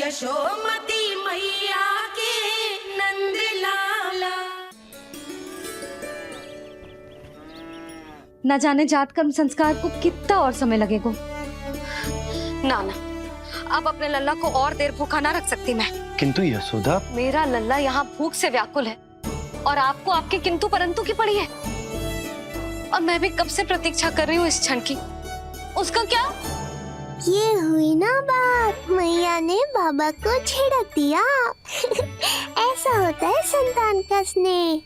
यशोमती मैया के नंद लाला। न जाने जात कर्म संस्कार को कितना और समय लगेगा। ना ना, अब अपने लल्ला को और देर भूखा ना रख सकती मैं। किंतु यशोदा, मेरा लल्ला यहाँ भूख से व्याकुल है और आपको आपके किंतु परंतु की पड़ी है। और मैं भी कब से प्रतीक्षा कर रही हूँ इस क्षण की। उसका क्या? ये हुई ना बात, मैया ने बाबा को छिड़क दिया। ऐसा होता है संतान का स्नेह।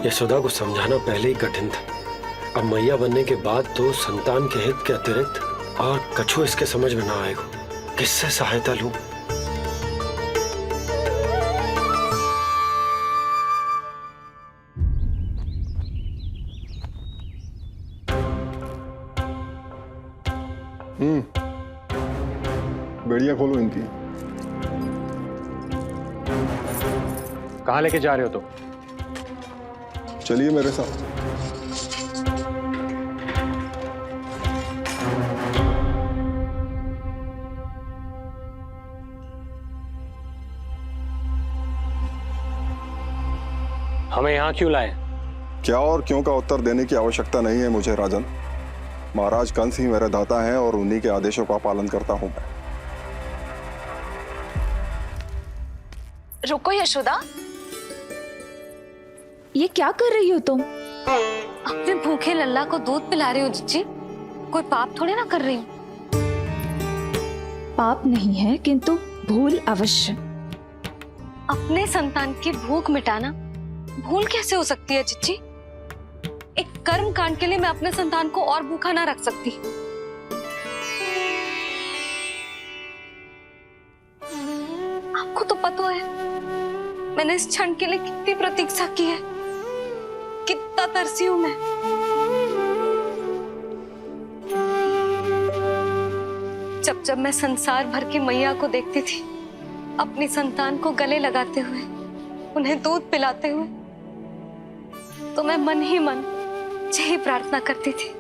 यशोदा को समझाना पहले ही कठिन था। अब मैया बनने के बाद तो संतान के हित के अतिरिक्त और कछु इसके समझ में ना आएगा। किससे सहायता लूं? बेड़ियां खोलो इनकी। कहाँ लेके जा रहे हो तुम? चलिए मेरे साथ। हमें यहाँ क्यों लाए? क्या और क्यों का उत्तर देने की आवश्यकता नहीं है मुझे राजन। महाराज कंस ही मेरे दाता हैं और उन्हीं के आदेशों का पालन करता हूं मैं। रुको यशोदा, ये क्या कर रही हो तुम? अपने भूखे लल्ला को दूध पिला रही हो जीजी। कोई पाप थोड़े ना कर रही हूँ। पाप नहीं है, किंतु भूल अवश्य। अपने संतान की भूख मिटाना भूल कैसे हो सकती है जीजी? एक कर्म कांड के लिए मैं अपने संतान को और भूखा ना रख सकती। आपको तो पता है मैंने इस क्षण के लिए कितनी प्रतीक्षा की है, कितना तरसी हूं मैं। जब मैं संसार भर की मैया को देखती थी अपनी संतान को गले लगाते हुए, उन्हें दूध पिलाते हुए, तो मैं मन ही मन यही प्रार्थना करती थी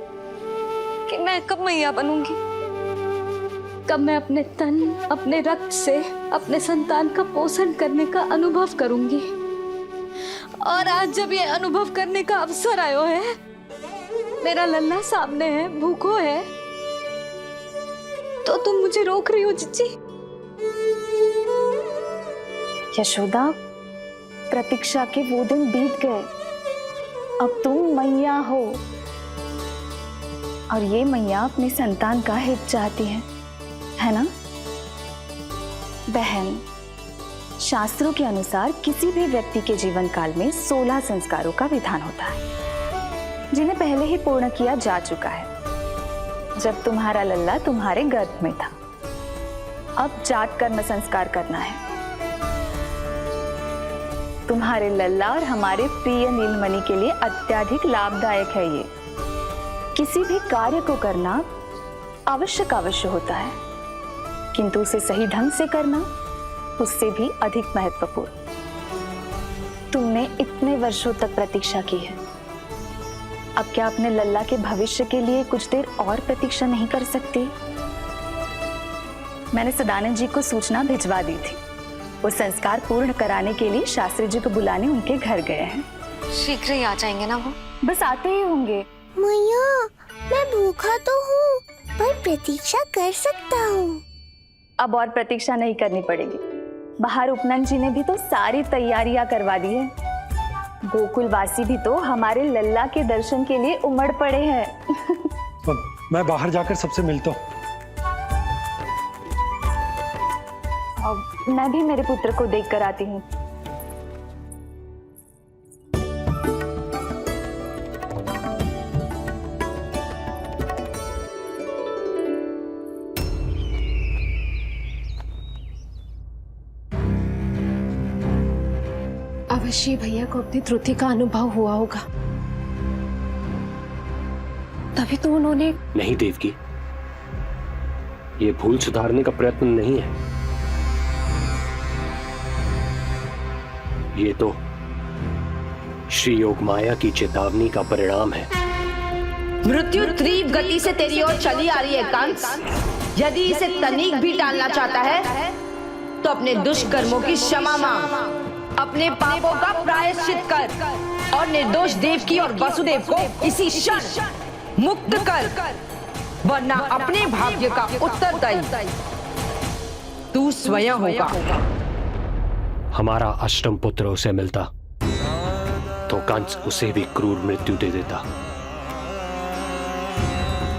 कि मैं कब मैया बनूंगी, कब मैं अपने तन अपने रक्त से अपने संतान का पोषण करने का अनुभव करूंगी। और आज जब ये अनुभव करने का अवसर आयो है, मेरा लल्ला सामने है, भूखो है, तो तुम मुझे रोक रही हो जीजी? यशोदा, प्रतीक्षा के वो दिन बीत गए। अब तुम मैया हो और ये मैया अपने संतान का हित चाहती है ना बहन? शास्त्रों के अनुसार किसी भी व्यक्ति के जीवन काल में 16 संस्कारों का विधान होता है, जिन्हें पहले ही पूर्ण किया जा चुका है जब तुम्हारा लल्ला तुम्हारे गर्भ में था। अब जात कर्म संस्कार करना है। तुम्हारे लल्ला और हमारे प्रिय नीलमणि के लिए अत्यधिक लाभदायक है ये। किसी भी कार्य को करना अवश्य होता है, किंतु उसे सही ढंग से करना उससे भी अधिक महत्वपूर्ण। तुमने इतने वर्षों तक प्रतीक्षा की है, अब क्या अपने लल्ला के भविष्य के लिए कुछ देर और प्रतीक्षा नहीं कर सकती? मैंने सदानंद जी को सूचना भिजवा दी थी। वो संस्कार पूर्ण कराने के लिए शास्त्री जी को बुलाने उनके घर गए हैं। शीघ्र ही आ जाएंगे ना वो? बस आते ही होंगे। मैया, मैं भूखा तो हूँ पर प्रतीक्षा कर सकता हूँ। अब और प्रतीक्षा नहीं करनी पड़ेगी। बाहर उपनंद जी ने भी तो सारी तैयारियां करवा दी है। गोकुलवासी भी तो हमारे लल्ला के दर्शन के लिए उमड़ पड़े हैं। मैं बाहर जाकर सबसे मिलता हूँ। मैं भी मेरे पुत्र को देख कर आती हूँ। अवश्य भैया को अपनी त्रुटि का अनुभव हुआ होगा, तभी तो उन्होंने। नहीं देवकी, ये भूल सुधारने का प्रयत्न नहीं है, ये तो श्री योग माया की चेतावनी का परिणाम है। मृत्यु तीव्र गति से तेरी ओर चली आ रही है कंस। यदि इसे तनिक भी टालना चाहता है तो अपने दुष्कर्मों की क्षमा मांग, अपने पापों का प्रायश्चित कर और निर्दोष देवकी और वसुदेव को इसी क्षण मुक्त कर, वरना अपने भाग्य का उत्तरदायी तू स्वयं होगा। हमारा अष्टम पुत्र उसे मिलता तो कंस उसे भी क्रूर मृत्यु दे देता।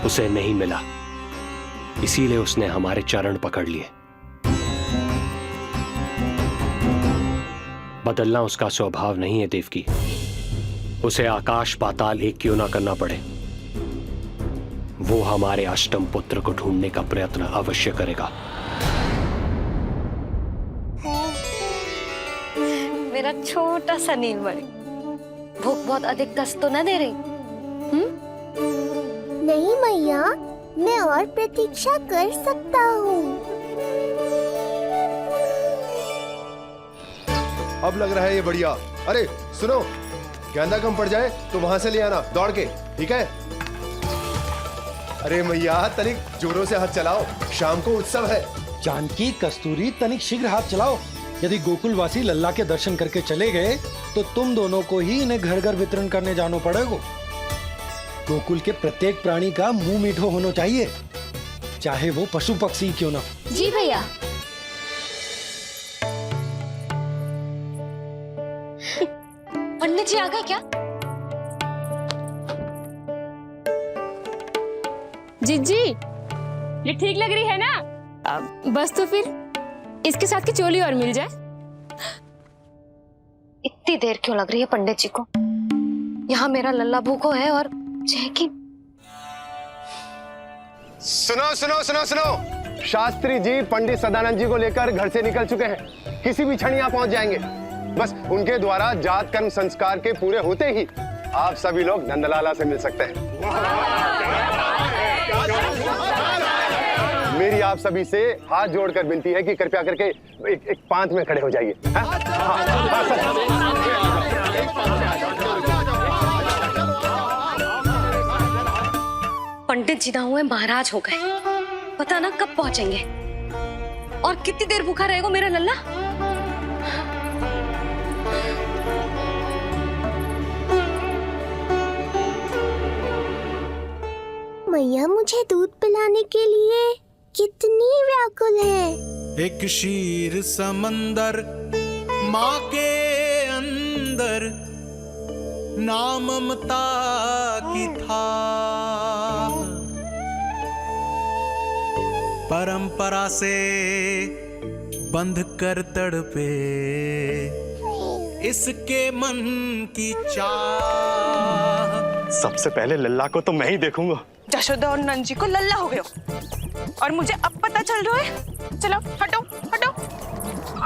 उसे नहीं मिला, इसीलिए उसने हमारे चरण पकड़ लिए। बदलना उसका स्वभाव नहीं है देवकी। उसे आकाश पाताल एक क्यों ना करना पड़े, वो हमारे अष्टम पुत्र को ढूंढने का प्रयत्न अवश्य करेगा। मेरा छोटा सा नीलमणि, भूख बहुत अधिक कष्ट तो न दे रही? नहीं मैया, मैं और प्रतीक्षा कर सकता हूँ। अब लग रहा है ये बढ़िया। अरे सुनो, गेंदा कम पड़ जाए तो वहां से ले आना दौड़ के, ठीक है? अरे मैया तनिक जोरों से हाथ चलाओ, शाम को उत्सव है। जानकी, कस्तूरी, तनिक शीघ्र हाथ चलाओ। यदि गोकुलवासी लल्ला के दर्शन करके चले गए तो तुम दोनों को ही इन्हें घर घर वितरण करने जाना पड़ेगा। गोकुल के प्रत्येक प्राणी का मुंह मीठो होना चाहिए, चाहे वो पशु पक्षी क्यों ना। जी भैया। पंडित जी आ गए क्या? जीजी, ये ठीक लग रही है ना? बस तो फिर इसके साथ की चोली और मिल जाए। इतनी देर क्यों लग रही है पंडित जी को? यहाँ मेरा लल्ला भूखो है और जैकी। सुनो सुनो सुनो सुनो, शास्त्री जी पंडित सदानंद जी को लेकर घर से निकल चुके हैं। किसी भी क्षण यहाँ पहुंच जाएंगे। बस उनके द्वारा जात कर्म संस्कार के पूरे होते ही आप सभी लोग नंदलाला से मिल सकते हैं। मेरी आप सभी से हाथ जोड़कर विनती है कि कृपया करके एक पांत में खड़े हो जाइए। पंडित जी ना हुए महाराज हो गए, पता ना कब पहुंचेंगे और कितनी देर भूखा रहेगा मेरा लल्ला। मैया मुझे दूध पिलाने के लिए कितनी व्याकुल है। एक शीर समंदर माँ के अंदर, नाम ममता की था। परंपरा से बंध कर तड़पे इसके मन की चाह। सबसे पहले लल्ला को तो मैं ही देखूंगा। जशोदा और नंद जी को लल्ला हो गए और मुझे अब पता चल रहा है। चलो हटो हटो।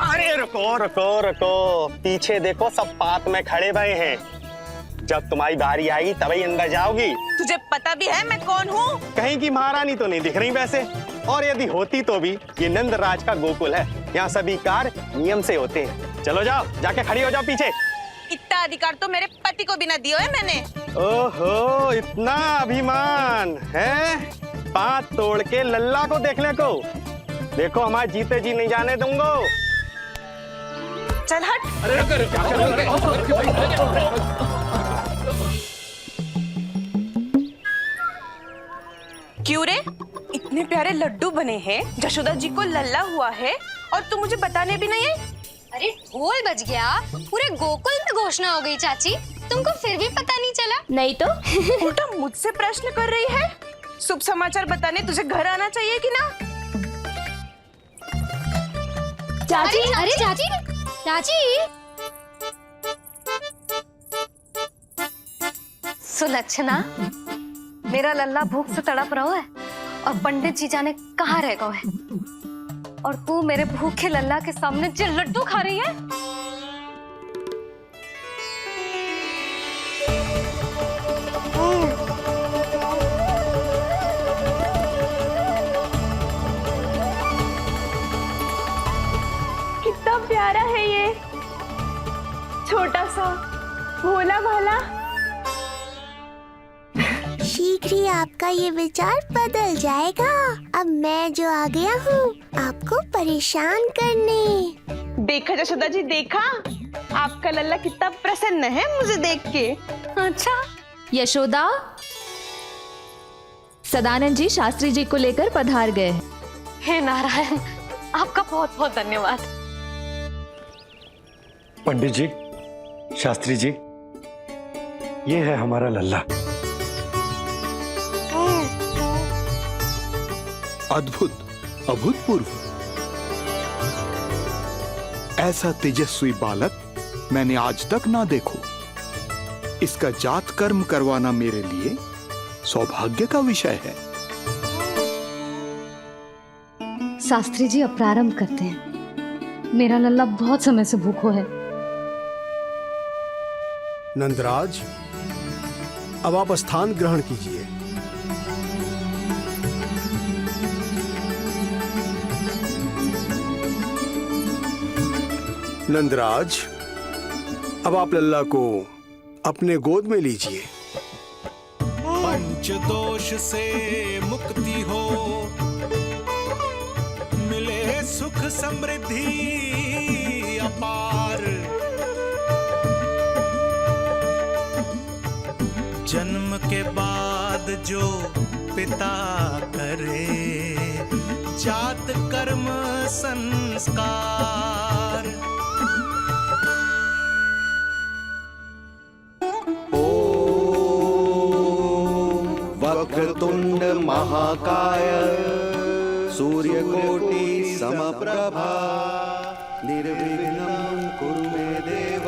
अरे रुको रुको रुको, पीछे देखो, सब पात में खड़े भये हैं। जब तुम्हारी बारी आएगी तभी अंदर जाओगी। तुझे पता भी है मैं कौन हूँ? कहीं की महारानी तो नहीं दिख रही वैसे, और यदि होती तो भी ये नंदराज का गोकुल है, यहाँ सभी कार्य नियम से होते हैं। चलो जाओ, जाके खड़ी हो जाओ पीछे। इतना अधिकार तो मेरे पति को भी ना दिया है मैंने। ओहो, इतना अभिमान है? पांव तोड़ के लल्ला को देखने को। देखो हमारे जीते जी नहीं जाने दूंगा। चल हट। क्यों रे, इतने प्यारे लड्डू बने हैं, जशोदा जी को लल्ला हुआ है और तू मुझे बताने भी नहीं है? अरे ढोल बज गया, पूरे गोकुल में घोषणा हो गई चाची, तुमको फिर भी पता नहीं चला? नहीं तो उल्टा मुझसे प्रश्न कर रही है। शुभ समाचार बताने तुझे घर आना चाहिए कि ना? चाची, अरे चाची, चाची। सुलक्षणा, मेरा लल्ला भूख से तड़प रहा है और पंडित जी जाने कहाँ रह गए हैं, और तू मेरे भूखे लल्ला के सामने जो लड्डू खा रही है। कितना प्यारा है ये, छोटा सा भोला भाला। शीघ्र आपका ये विचार बदल जाएगा। अब मैं जो आ गया हूँ आपको परेशान करने। देखा यशोदा जी, देखा आपका लल्ला कितना प्रसन्न है मुझे देख के। अच्छा यशोदा, सदानंद जी शास्त्री जी को लेकर पधार गए। हे नारायण, आपका बहुत बहुत धन्यवाद। पंडित जी, शास्त्री जी, ये है हमारा लल्ला। अद्भुत, अभूतपूर्व। ऐसा तेजस्वी बालक मैंने आज तक ना देखो। इसका जात कर्म करवाना मेरे लिए सौभाग्य का विषय है। शास्त्री जी अब प्रारंभ करते हैं। मेरा लल्ला बहुत समय से भूखो है। नंदराज, अब आप स्थान ग्रहण कीजिए। नंदराज, अब आप लल्ला को अपने गोद में लीजिए। पंच दोष से मुक्ति हो, मिले सुख समृद्धि अपार। जन्म के बाद जो पिता करे, जात कर्म संस्कार। वक्रतुंड महाकाय, सूर्यकोटि समप्रभा, निर्विघ्नं कुरु मे देव,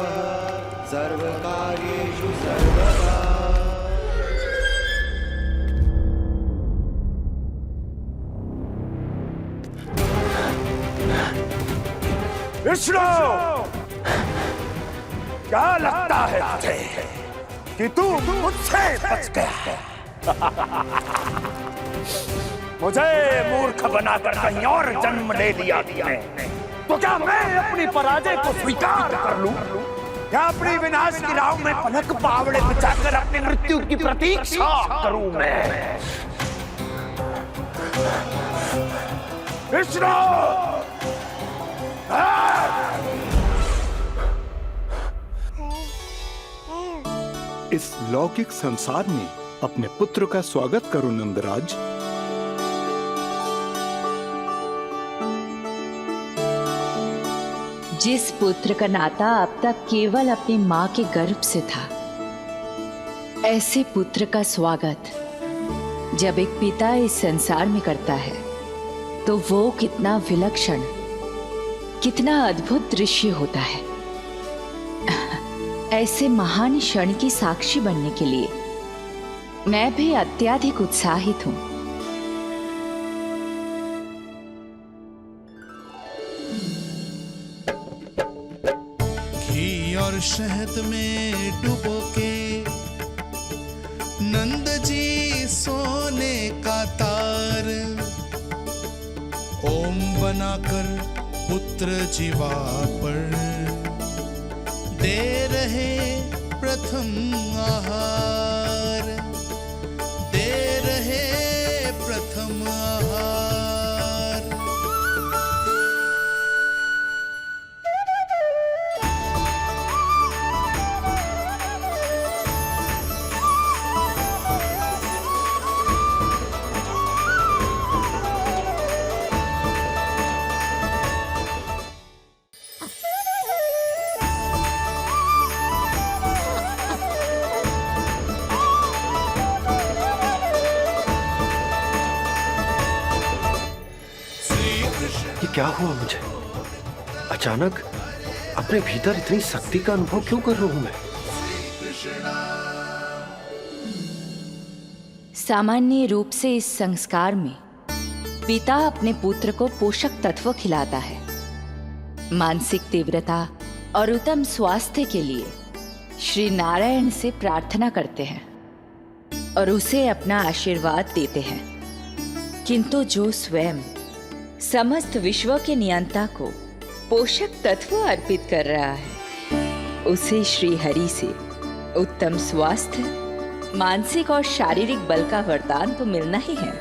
सर्वकार्येषु सर्वदा। विष्णु, क्या लगता है तुझे कि तू मुझसे बच गया है? मुझे मूर्ख बनाकर कहीं और जन्म ले लिया तुमने, तो क्या मैं अपनी पराजय को स्वीकार कर लूं? क्या अपनी विनाश की राह में पलक पावड़े बिछाकर अपनी मृत्यु की प्रतीक्षा करूं मैं? विष्णु, इस लौकिक संसार में अपने पुत्र का स्वागत करो नंदराज। जिस पुत्र का नाता अब तक केवल अपनी माँ के गर्भ से था, ऐसे पुत्र का स्वागत जब एक पिता इस संसार में करता है तो वो कितना विलक्षण, कितना अद्भुत दृश्य होता है। ऐसे महान क्षण की साक्षी बनने के लिए मैं भी अत्यधिक उत्साहित हूँ। घी और शहद में डुबो के नंद जी सोने का तार, ओम बनाकर पुत्र जीवा पर दे रहे प्रथम आहार, दे रहे प्रथम आहार। क्या हुआ मुझे? अचानक अपने भीतर इतनी शक्ति का अनुभव क्यों कर रहा हूं मैं? सामान्य रूप से इस संस्कार में पिता अपने पुत्र को पोषक तत्व खिलाता है। मानसिक तीव्रता और उत्तम स्वास्थ्य के लिए श्री नारायण से प्रार्थना करते हैं और उसे अपना आशीर्वाद देते हैं। किंतु जो स्वयं समस्त विश्व के नियंता को पोषक तत्व अर्पित कर रहा है, उसे श्री हरि से उत्तम स्वास्थ्य मानसिक और शारीरिक बल का वरदान तो मिलना ही है।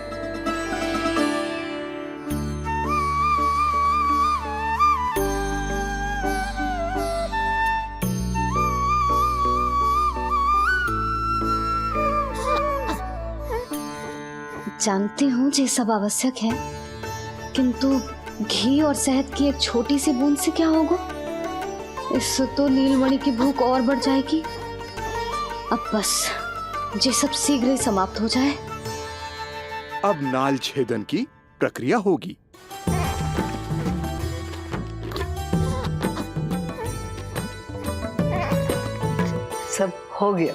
जानती हूँ ये सब आवश्यक है, किंतु घी और शहद की एक छोटी सी बूंद से क्या होगा? इससे तो नीलमणि की भूख और बढ़ जाएगी। अब बस ये सब शीघ्र ही समाप्त हो जाए। अब नाल छेदन की प्रक्रिया होगी। सब हो गया।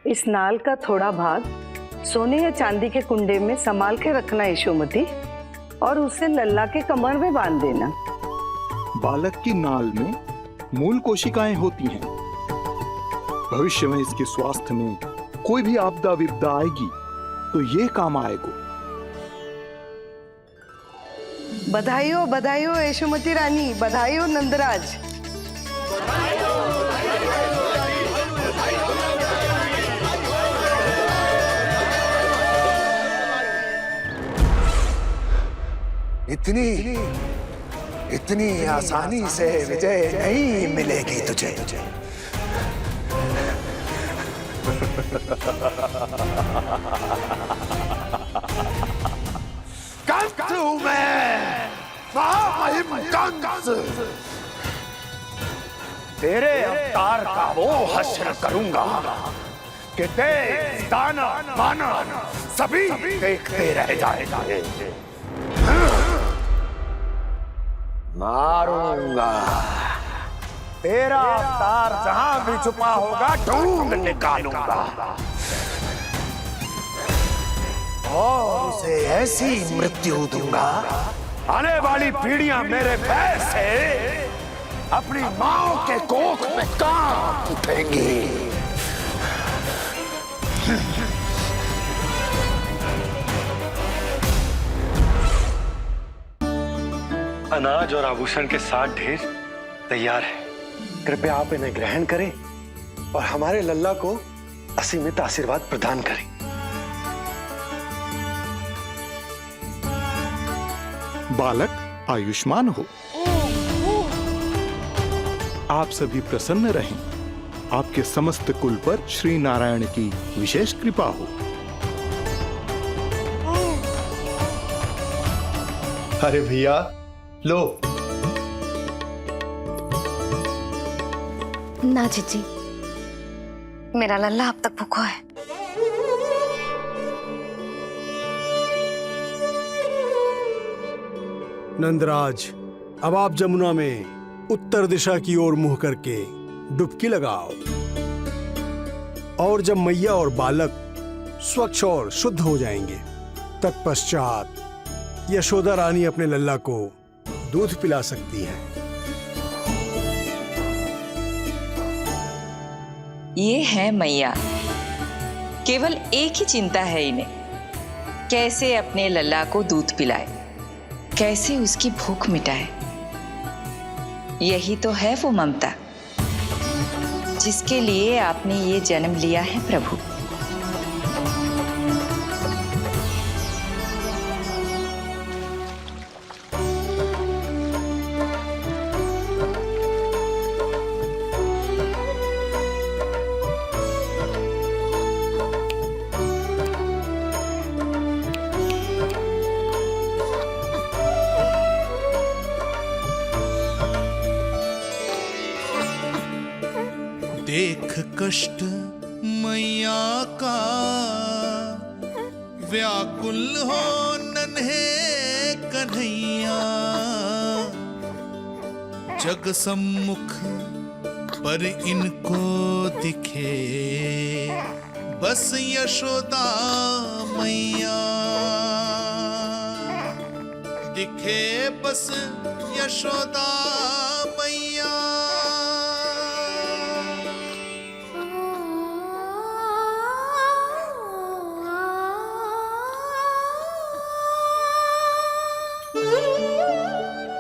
इस नाल का थोड़ा भाग सोने या चांदी के कुंडे में संभाल के रखना यशोमती, और उसे लल्ला के कमर में बांध देना। बालक की नाल में मूल कोशिकाएं होती हैं। भविष्य में इसके स्वास्थ्य में कोई भी आपदा विपदा आएगी तो ये काम आएगा। बधाई हो यशोमती रानी, बधाई हो नंदराज। इतनी आसानी से विजय नहीं मिलेगी तुझे। कंस हूं मैं, महामहिम कंस। तेरे अवतार का वो हश्र करूंगा कि देश, दानव, मानव सभी देखते रह जाएंगे। मारूंगा तेरा अवतार, जहां भी छुपा होगा ढूंढ निकालूंगा और उसे ऐसी मृत्यु दूंगा, आने वाली पीढ़ियां मेरे भय से अपनी मां के कोख में कांप उठेंगी। अनाज और आभूषण के साथ ढेर तैयार है। कृपया आप इन्हें ग्रहण करें और हमारे लल्ला को असीमित आशीर्वाद प्रदान करें। बालक आयुष्मान हो। आप सभी प्रसन्न रहें। आपके समस्त कुल पर श्री नारायण की विशेष कृपा हो। अरे भैया लो। ना जीजी, मेरा लल्ला अब तक भूखा है। नंदराज, अब आप जमुना में उत्तर दिशा की ओर मुंह करके डुबकी लगाओ, और जब मैया और बालक स्वच्छ और शुद्ध हो जाएंगे, तत्पश्चात यशोदा रानी अपने लल्ला को दूध पिला सकती है। ये है मैया, केवल एक ही चिंता है इन्हें, कैसे अपने लल्ला को दूध पिलाए, कैसे उसकी भूख मिटाए। यही तो है वो ममता जिसके लिए आपने ये जन्म लिया है प्रभु। देख कष्ट मैया का, व्याकुल हो नन्हे कन्हैया। जग सम्मुख पर इनको दिखे बस यशोदा मैया, दिखे बस यशोदा मैया।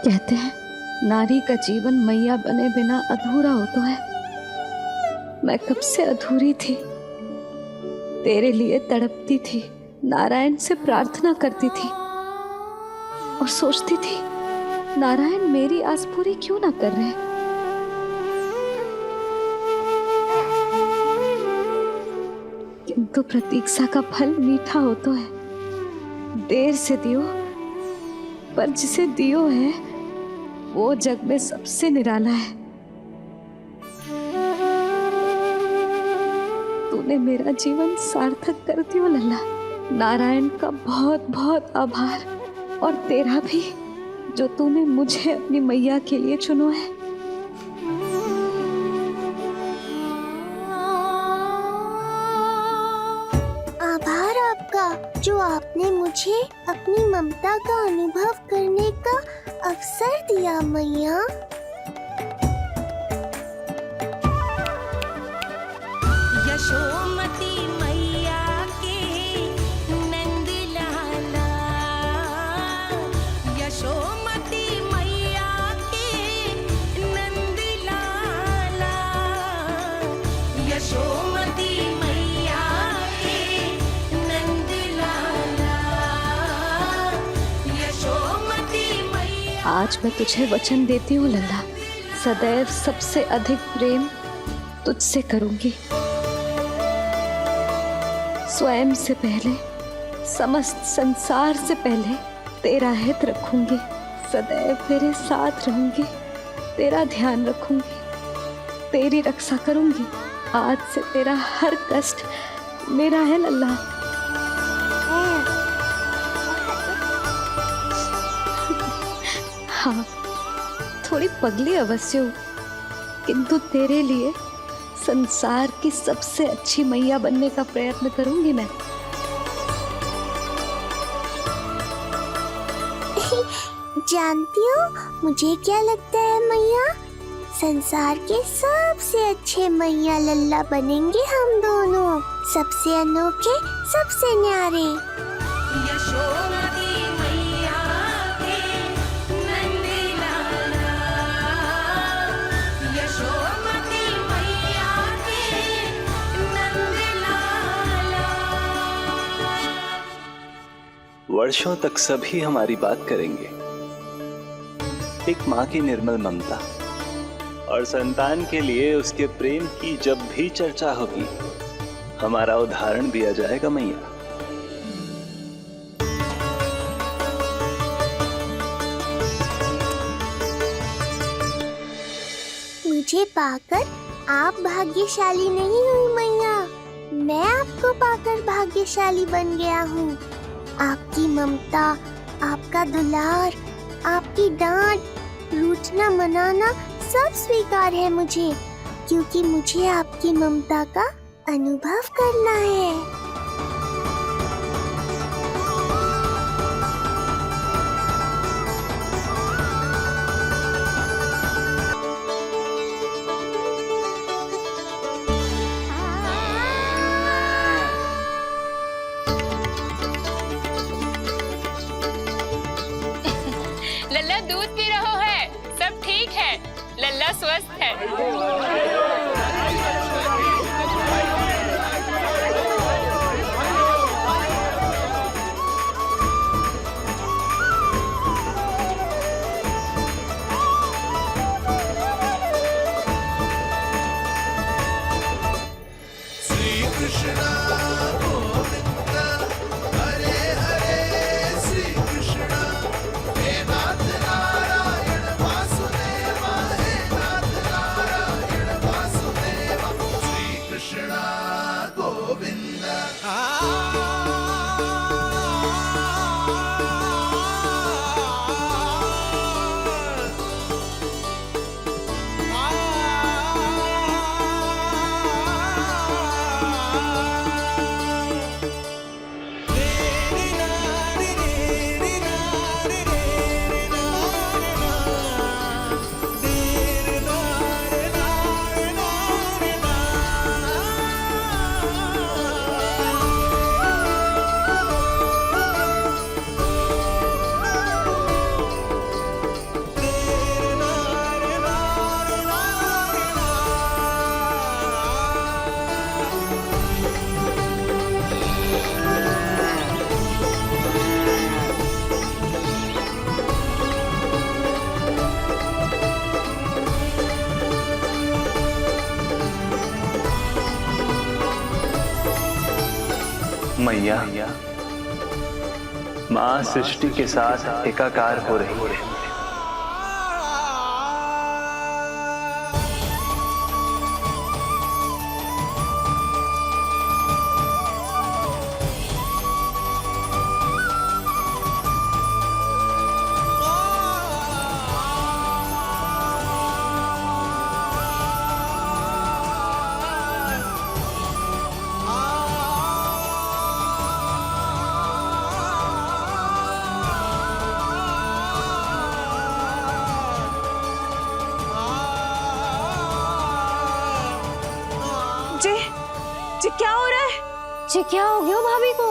कहते हैं नारी का जीवन मैया बने बिना अधूरा होता है। मैं कब से अधूरी थी, तेरे लिए तड़पती थी, नारायण से प्रार्थना करती थी और सोचती थी नारायण मेरी आस पूरी क्यों ना कर रहे। किंतु प्रतीक्षा का फल मीठा होता है, देर से दियो पर जिसे दियो है वो जग में सबसे निराला है। तूने मेरा जीवन सार्थक कर दियो लल्ला। नारायण का बहुत बहुत आभार, और तेरा भी जो तूने मुझे अपनी मैया के लिए चुनो है। आभार आपका जो आपने मुझे अपनी ममता का अनुभव करने का अवसर दिया मैया। यशोमती मैया के नंद लाला, यशोमती मैया के नंद लाला, यशोमती मैया के नंद लाला, यशोमती मैया। आज मैं तुझे वचन देती हूँ लल्ला, सदैव सबसे अधिक प्रेम तुझसे करूंगी। स्वयं से पहले, समस्त संसार से पहले तेरा हित रखूंगी, सदैव तेरे साथ रहूंगी, तेरा ध्यान रखूंगी, तेरी रक्षा करूंगी। आज से तेरा हर कष्ट मेरा है लल्ला। हाँ, थोड़ी पगली अवश्य हूँ, किंतु तेरे लिए संसार की सबसे अच्छी मैया बनने का प्रयत्न करूंगी मैं। जानती हो मुझे क्या लगता है मैया, संसार के सबसे अच्छे मैया लल्ला बनेंगे हम दोनों, सबसे अनोखे, सबसे न्यारे। यशोमती मैया के नंद लाला, यशोमती मैया के नंद लाला। वर्षों तक सभी हमारी बात करेंगे, एक माँ की निर्मल ममता और संतान के लिए उसके प्रेम की जब भी चर्चा होगी, हमारा उदाहरण दिया जाएगा मैया। मुझे पाकर आप भाग्यशाली नहीं हुई मैया, मैं आपको पाकर भाग्यशाली बन गया हूँ। आपकी ममता, आपका दुलार, आपकी डांट, रूठना मनाना सब स्वीकार है मुझे, क्योंकि मुझे आपकी ममता का अनुभव करना है। लल्ला दूध पी रहा है, सब ठीक है, लल्ला स्वस्थ है। श्री कृष्ण गोविंद हरे हरे, श्री कृष्ण हे नाथ नारायण वासुदेव, हे नाथ नारायण वासुदेव। मैया, माँ सृष्टि के साथ एकाकार हो रही है। जी क्या हो रहा है? जी क्या हो गया भाभी को?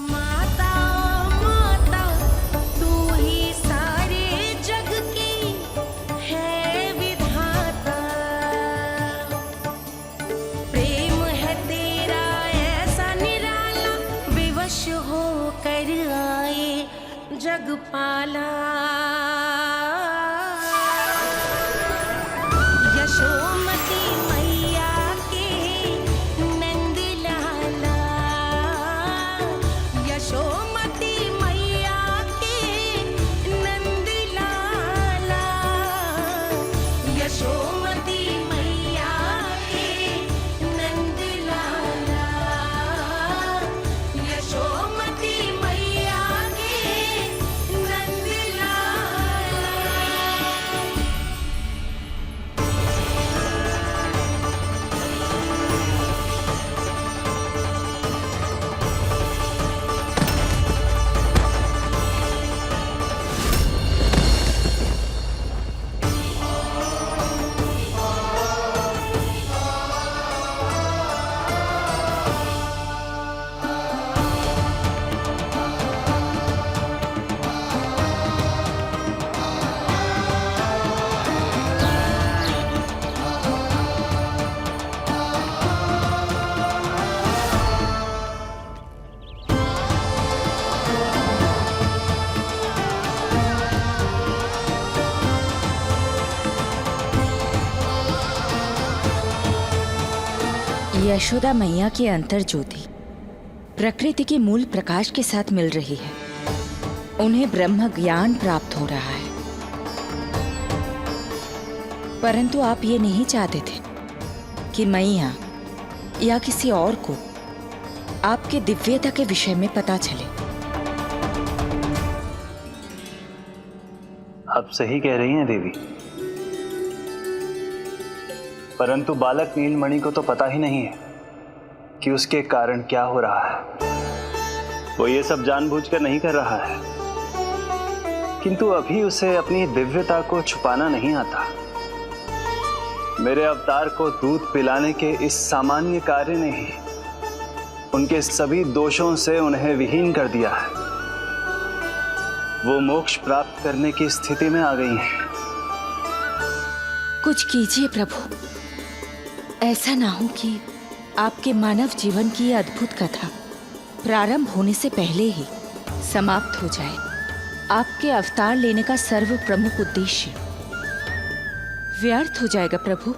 माता माता तू ही सारे जग की है विधाता, प्रेम है तेरा ऐसा निराला, विवश हो कर आए जग पाला। यशोमती मैया के नंद लाला, यशोमती मैया के नंद लाला, यशोमती मैया के नंद लाला, यशोमती मैया के नंद लाला। यशोदा मैया की अंतर ज्योति प्रकृति के मूल प्रकाश के साथ मिल रही है। उन्हें ब्रह्म ज्ञान प्राप्त हो रहा है, परंतु आप ये नहीं चाहते थे कि मैया या किसी और को आपके दिव्यता के विषय में पता चले। आप सही कह रही हैं देवी, परंतु बालक नीलमणि को तो पता ही नहीं है कि उसके कारण क्या हो रहा है। वो ये सब जानबूझकर नहीं कर रहा है, किंतु अभी उसे अपनी दिव्यता को छुपाना नहीं आता। मेरे अवतार को दूध पिलाने के इस सामान्य कार्य ने ही उनके सभी दोषों से उन्हें विहीन कर दिया है। वो मोक्ष प्राप्त करने की स्थिति में आ गई हैं। कुछ कीजिए प्रभु, ऐसा ना हो कि आपके मानव जीवन की यह अद्भुत कथा प्रारंभ होने से पहले ही समाप्त हो जाए। आपके अवतार लेने का सर्व प्रमुख उद्देश्य व्यर्थ हो जाएगा प्रभु।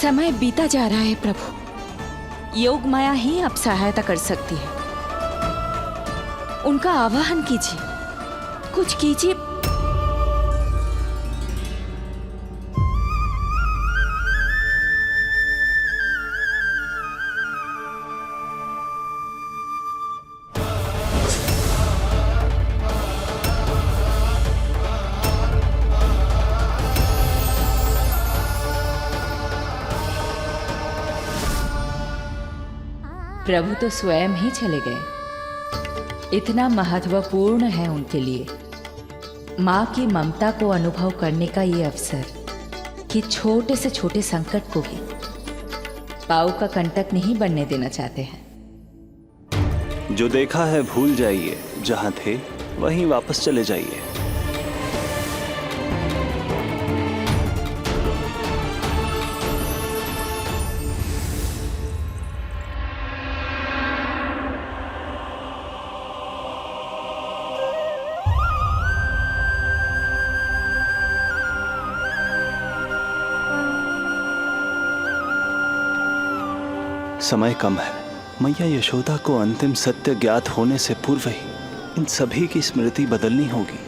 समय बीता जा रहा है प्रभु, योग माया ही अब सहायता कर सकती है। उनका आवाहन कीजिए, कुछ कीजिए। प्रभु तो स्वयं ही चले गए। इतना महत्वपूर्ण है उनके लिए माँ की ममता को अनुभव करने का ये अवसर कि छोटे से छोटे संकट को भी पाँव का कंटक नहीं बनने देना चाहते हैं। जो देखा है भूल जाइए, जहां थे वहीं वापस चले जाइए। समय कम है। मैया यशोदा को अंतिम सत्य ज्ञात होने से पूर्व ही इन सभी की स्मृति बदलनी होगी।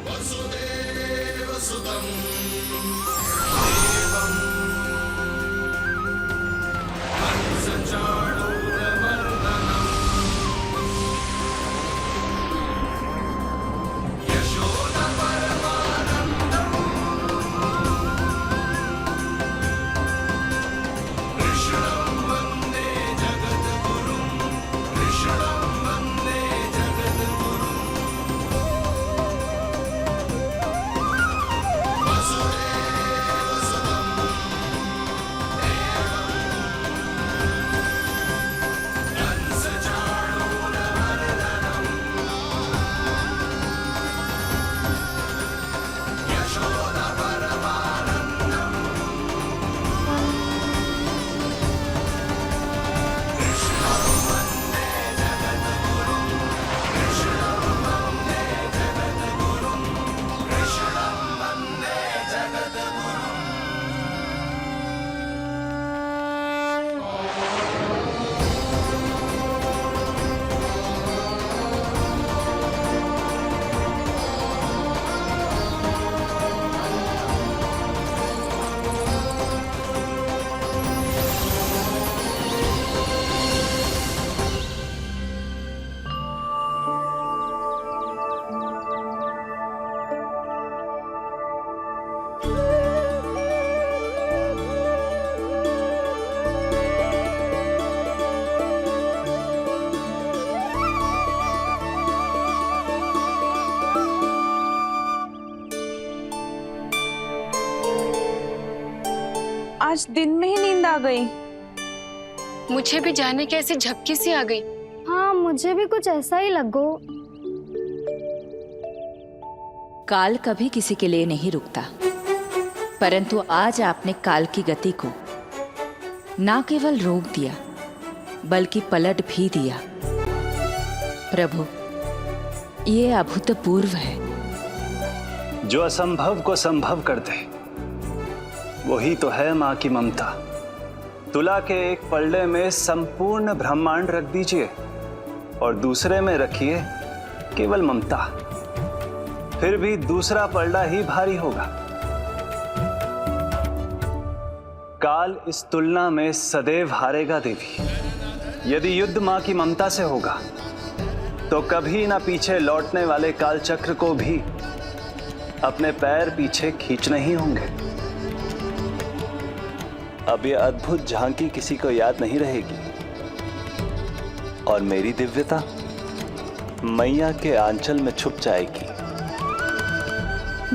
आज दिन में ही नींद आ गई। मुझे भी जाने की ऐसी झपकी सी आ गई। हाँ, मुझे भी कुछ ऐसा ही लगो। काल कभी किसी के लिए नहीं रुकता, परंतु आज आपने काल की गति को ना केवल रोक दिया बल्कि पलट भी दिया। प्रभु, ये अभूतपूर्व है। जो असंभव को संभव कर दे वही तो है माँ की ममता। तुला के एक पलड़े में संपूर्ण ब्रह्मांड रख दीजिए और दूसरे में रखिए केवल ममता, फिर भी दूसरा पलड़ा ही भारी होगा। काल इस तुलना में सदैव हारेगा देवी। यदि युद्ध माँ की ममता से होगा तो कभी ना पीछे लौटने वाले काल चक्र को भी अपने पैर पीछे खींचने ही होंगे। अब यह अद्भुत झांकी किसी को याद नहीं रहेगी और मेरी दिव्यता मैया के आंचल में छुप जाएगी।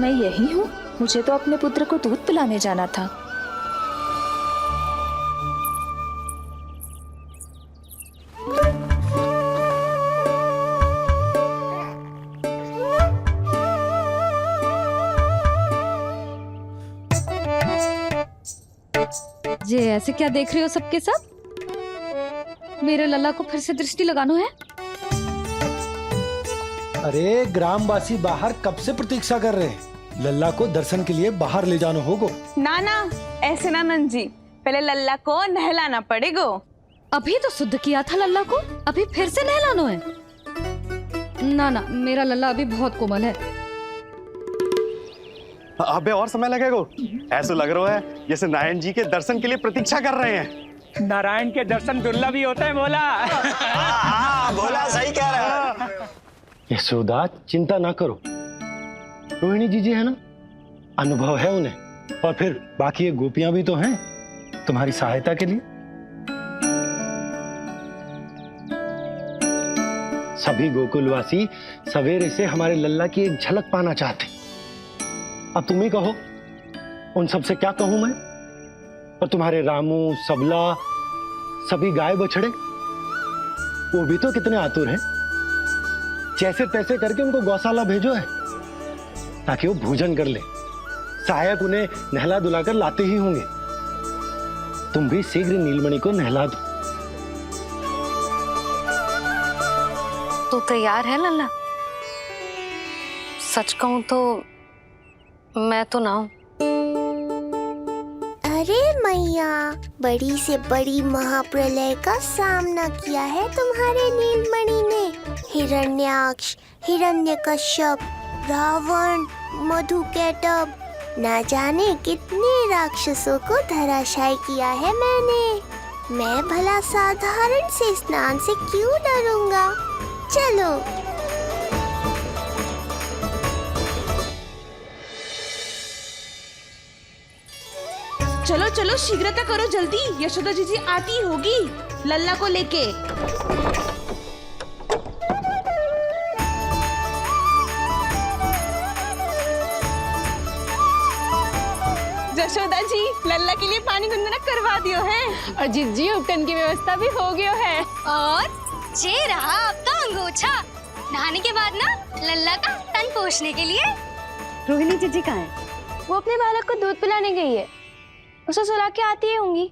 मैं यही हूँ। मुझे तो अपने पुत्र को दूध पिलाने जाना था। ये ऐसे क्या देख रहे हो सबके सब? मेरे लल्ला को फिर से दृष्टि लगाना है? अरे ग्रामवासी बाहर कब से प्रतीक्षा कर रहे हैं। लल्ला को दर्शन के लिए बाहर ले जाना होगा। ना ना, ऐसे ना नंद जी, पहले लल्ला को नहलाना पड़ेगा। अभी तो शुद्ध किया था लल्ला को, अभी फिर से नहलाना है? ना ना, मेरा लल्ला अभी बहुत कोमल है। अबे और समय लगेगा। ऐसा लग रहा है जैसे नारायण जी के दर्शन के लिए प्रतीक्षा कर रहे हैं। नारायण के दर्शन दुर्लभ ही होते हैं। बोला बोला, सही कह रहा है। यशोदा, चिंता ना करो। रोहिणी जी है ना, अनुभव है उन्हें, और फिर बाकी ये गोपियां भी तो हैं तुम्हारी सहायता के लिए। सभी गोकुलवासी सवेरे से हमारे लल्ला की एक झलक पाना चाहते। अब तुम ही कहो, उन सब से क्या कहूं मैं? और तुम्हारे रामू, सबला, सभी गाय बछड़े, वो भी तो कितने आतुर हैं। जैसे तैसे करके उनको गौशाला भेजो है ताकि वो भोजन कर ले। सहायक उन्हें नहला धुलाकर लाते ही होंगे। तुम भी शीघ्र नीलमणि को नहला दो। तू तैयार है लल्ला? सच कहूं तो मैं तो ना हूं। अरे मैया, बड़ी से बड़ी महाप्रलय का सामना किया है तुम्हारे नीलमणि ने। हिरण्याक्ष, हिरण्यकश्यप, रावण, मधुकैटभ, ना जाने कितने राक्षसों को धराशायी किया है मैंने। मैं भला साधारण से स्नान से क्यों डरूंगा? चलो। चलो चलो, शीघ्रता करो जल्दी, यशोदा जी आती होगी लल्ला को लेके। यशोदा जी, लल्ला के लिए पानी गुनगुना करवा दियो है और जिज्जी उपटन की व्यवस्था भी हो गयो है। और जे रहा आपका अंगोछा, नहाने के बाद ना लल्ला का तन पोंछने के लिए। रोहिणी जीजी कहाँ है? वो अपने बालक को दूध पिलाने गई है, उसे सुला के आती ही होंगी।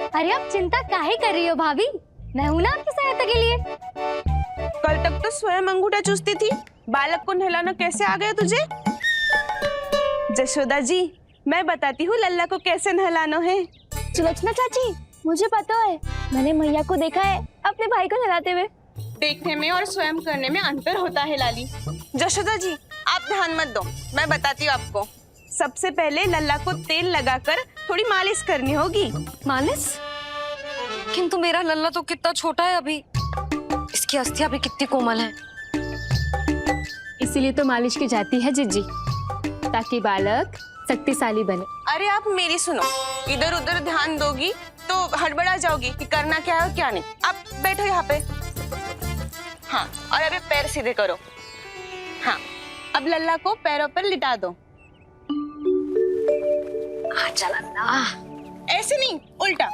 अरे आप चिंता काहे कर रही हो भाभी, मैं हूं ना आपकी सहायता के लिए। कल तक तो स्वयं अंगूठा चूसती थी, बालक को नहलाना कैसे आ गया तुझे? यशोदा जी, मैं बताती हूँ लल्ला को कैसे नहलाना है। सुलक्षणा चाची, मुझे पता है, मैंने मैया को देखा है अपने भाई को नहलाते हुए। देखने में और स्वयं करने में अंतर होता है लाली। यशोदा जी, आप ध्यान मत दो, मैं बताती हूँ आपको। सबसे पहले लल्ला को तेल लगाकर थोड़ी मालिश करनी होगी। मालिश? किंतु मेरा लल्ला तो कितना छोटा है अभी, इसकी अस्थियां भी कितनी कोमल है। इसीलिए तो मालिश की जाती है जिज्जी, ताकि बालक शक्तिशाली बने। अरे आप मेरी सुनो, इधर उधर ध्यान दोगी तो हड़बड़ा जाओगी कि करना क्या है और क्या नहीं। आप बैठो यहाँ पे। हाँ, और अभी पैर सीधे करो। हाँ, अब लल्ला को पैरों पर लिटा दो। आजा लल्ला। ऐसे नहीं, उल्टा।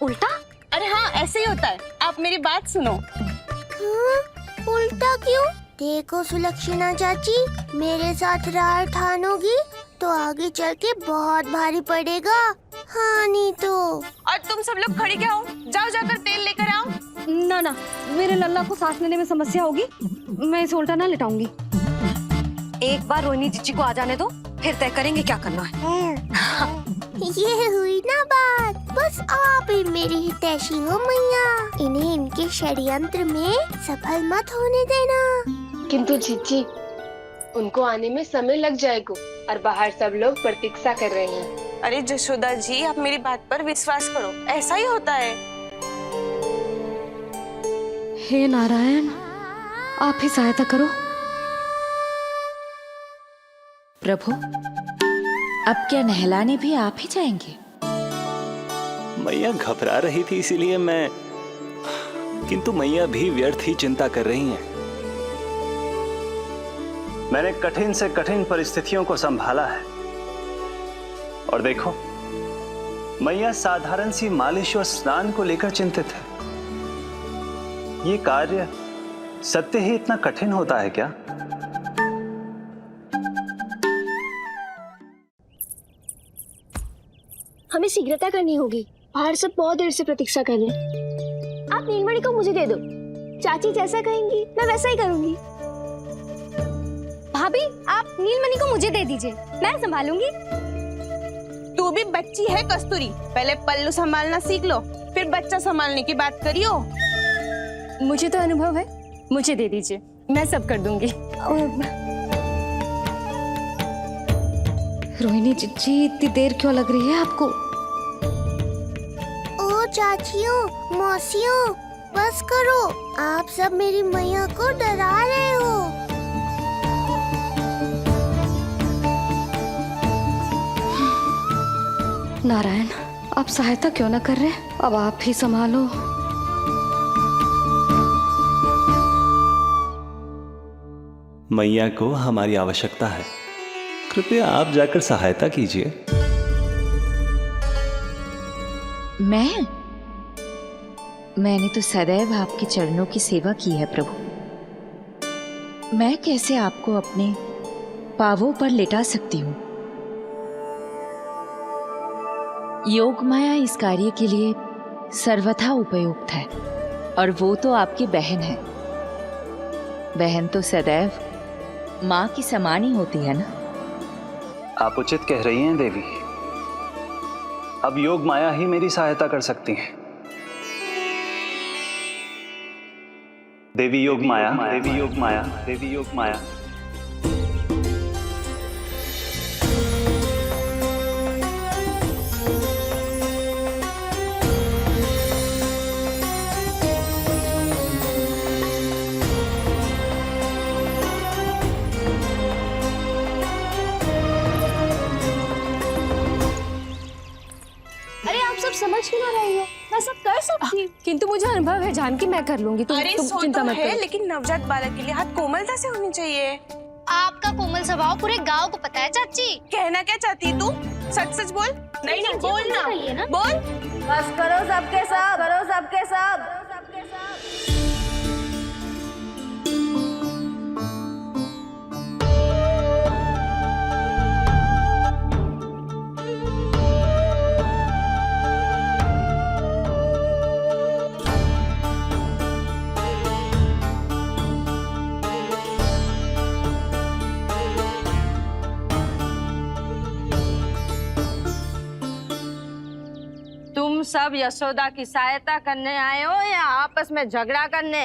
उल्टा? अरे हाँ, ऐसे ही होता है। आप मेरी बात सुनो। हाँ, उल्टा क्यों? देखो सुलक्षणा चाची, मेरे साथ राह ठानोगी तो आगे चल के बहुत भारी पड़ेगा। हाँ नहीं तो। और तुम सब लोग खड़ी क्या हो? जाओ जाकर तेल लेकर आओ। ना ना, मेरे लल्ला को सांस लेने में समस्या होगी, मैं इसे उल्टा ना लिटाऊंगी। एक बार रोहिणी जीजी को आ जाने दो, फिर तय करेंगे क्या करना है। ये हुई ना बात। बस आप ही मेरी हितैषी हो मैया, इन्हें इनके षड्यंत्र में सफल मत होने देना। किंतु जीजी, उनको आने में समय लग जाएगा और बाहर सब लोग प्रतीक्षा कर रहे हैं। अरे यशोदा जी, आप मेरी बात पर विश्वास करो, ऐसा ही होता है। हे नारायण, आप ही सहायता करो। प्रभु, अब क्या नहलाने भी आप ही जाएंगे? मैया घबरा रही थी इसीलिए मैं, किंतु मैया भी व्यर्थ ही चिंता कर रही हैं। मैंने कठिन से कठिन परिस्थितियों को संभाला है और देखो, मैया साधारण सी मालिश और स्नान को लेकर चिंतित है। ये कार्य सत्य ही इतना कठिन होता है क्या? हमें शीघ्रता करनी होगी, बाहर सब बहुत देर से प्रतीक्षा कर रहे हैं। आप नीलमणि को मुझे दे दो, चाची जैसा कहेंगी मैं वैसा ही करूंगी। भाभी, आप नीलमणि को मुझे दे दीजिए, मैं संभालूंगी। तू भी बच्ची है कस्तूरी, पहले पल्लू संभालना सीख लो, फिर बच्चा संभालने की बात करियो। मुझे तो अनुभव है, मुझे दे दीजिए, मैं सब कर दूंगी। रोहिणी जीजी, इतनी देर क्यों लग रही है आपको? ओ चाचियों, मौसियों, बस करो, आप सब मेरी मैया को डरा रहे हो। नारायण, आप सहायता क्यों ना कर रहे? अब आप ही संभालो। मैया को हमारी आवश्यकता है, कृपया आप जाकर सहायता कीजिए। मैंने तो सदैव आपके चरणों की सेवा की है प्रभु। मैं कैसे आपको अपने पावों पर लिटा सकती हूँ? योग माया इस कार्य के लिए सर्वथा उपयुक्त है, और वो तो आपकी बहन है। बहन तो सदैव माँ की समान ही होती है ना। आप उचित कह रही हैं देवी। अब योग माया ही मेरी सहायता कर सकती है। देवी योग माया, देवी योग माया, देवी योग माया। अरे आप सब समझ क्यों ना रही हो? मैं सब कर सकती हूँ। किंतु मुझे अनुभव है जानकी, मैं कर लूंगी। तुम चिंता मत करो। लेकिन नवजात बालक के लिए हाथ कोमलता से होनी चाहिए। आपका कोमल स्वभाव पूरे गांव को पता है चाची। कहना क्या चाहती है तू? सच सच बोल। नहीं नहीं बोल ना, बोल। बस करो सबके सब, करो सबके सब। तुम सब यशोदा की सहायता करने आए हो या आपस में झगड़ा करने?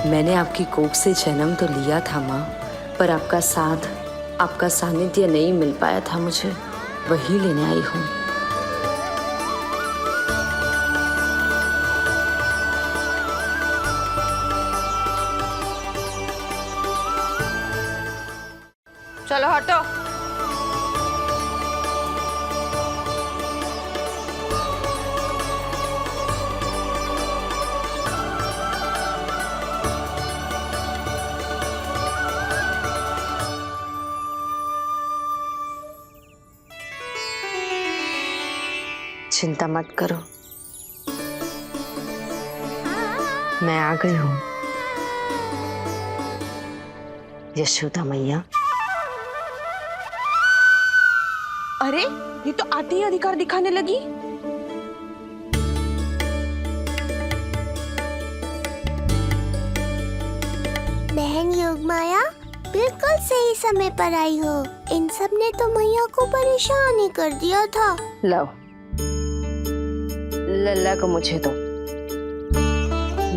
मैंने आपकी कोख से जन्म तो लिया था माँ, पर आपका साथ, आपका सानिध्य नहीं मिल पाया था मुझे, वही लेने आई हूँ। चलो हटो। चिंता मत करो, मैं आ गई हूँ। यशोदा मैया। अरे ये तो आते ही अधिकार दिखाने लगी। बहन योगमाया, बिल्कुल सही समय पर आई हो। इन सब ने तो मैया को परेशान ही कर दिया था। लो, लल्ला को मुझे दो,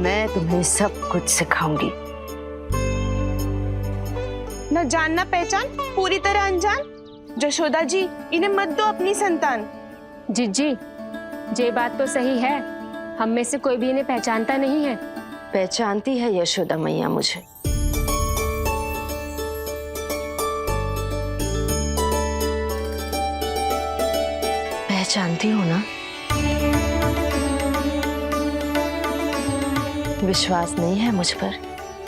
मैं तुम्हें सब कुछ सिखाऊंगी। न जान न पहचान, पूरी तरह अनजान। यशोदा जी, इन्हें मत दो अपनी संतान। जीजी, ये बात तो सही है, हम में से कोई भी इन्हें पहचानता नहीं है। पहचानती है यशोदा मैया मुझे। पहचानती हो ना? विश्वास नहीं है मुझ पर?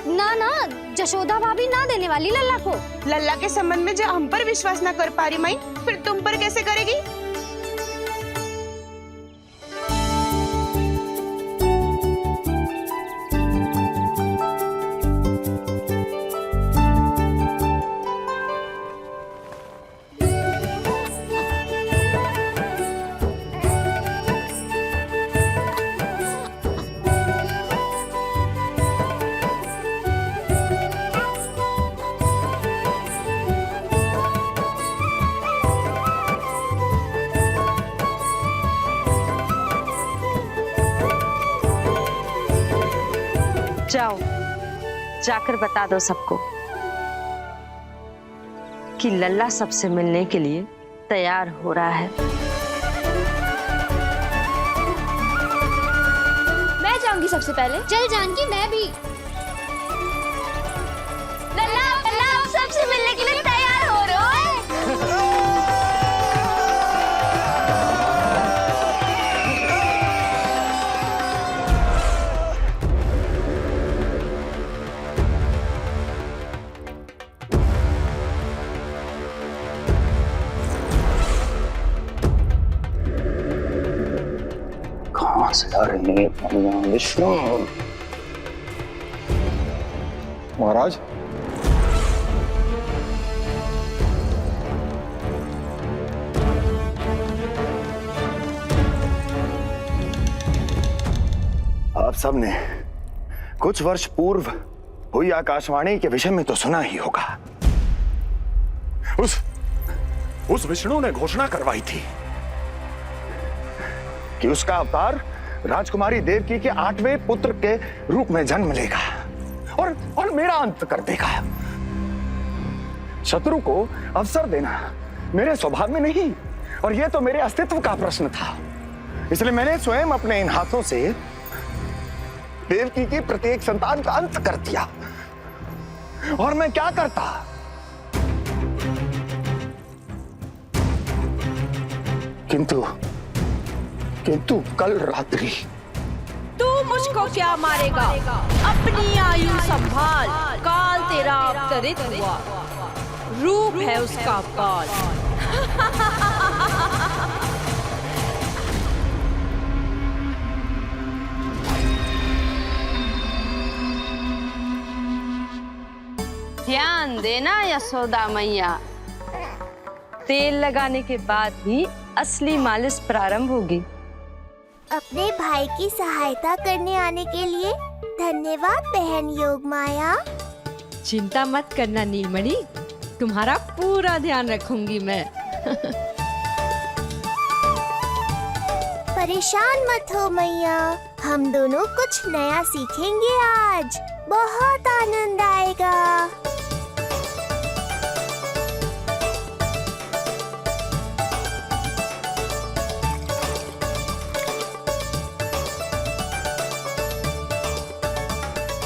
ना ना, यशोदा भाभी ना देने वाली लल्ला को। लल्ला के संबंध में जो हम पर विश्वास न कर पा रही माई, फिर तुम पर कैसे करेगी? जाओ, जाकर बता दो सबको कि लल्ला सबसे मिलने के लिए तैयार हो रहा है। मैं जाऊंगी सबसे पहले। चल जानकी, मैं भी। लल्ला, लल्ला आप सबसे मिलने के लिए तैयार हो रहे हो? कहाँ से आ रही है विष्णु? महाराज, आप सबने कुछ वर्ष पूर्व हुई आकाशवाणी के विषय में तो सुना ही होगा। उस विष्णु ने घोषणा करवाई थी कि उसका अवतार राजकुमारी देवकी के 8वें पुत्र के रूप में जन्म लेगा और मेरा अंत कर देगा। शत्रु को अवसर देना मेरे स्वभाव में नहीं, और यह तो मेरे अस्तित्व का प्रश्न था। इसलिए मैंने स्वयं अपने इन हाथों से देवकी की प्रत्येक संतान का अंत कर दिया। और मैं क्या करता? किंतु कल रात्रि तू मुझको क्या मारेगा? अपनी आयु संभाल, काल तेरा अवतरित हुआ, रूप है उसका काल। ध्यान देना यशोदा मैया, तेल लगाने के बाद ही असली मालिश प्रारंभ होगी। अपने भाई की सहायता करने आने के लिए धन्यवाद बहन योगमाया। चिंता मत करना नीलमणि, तुम्हारा पूरा ध्यान रखूंगी मैं। परेशान मत हो मैया, हम दोनों कुछ नया सीखेंगे आज। बहुत आनंद आएगा।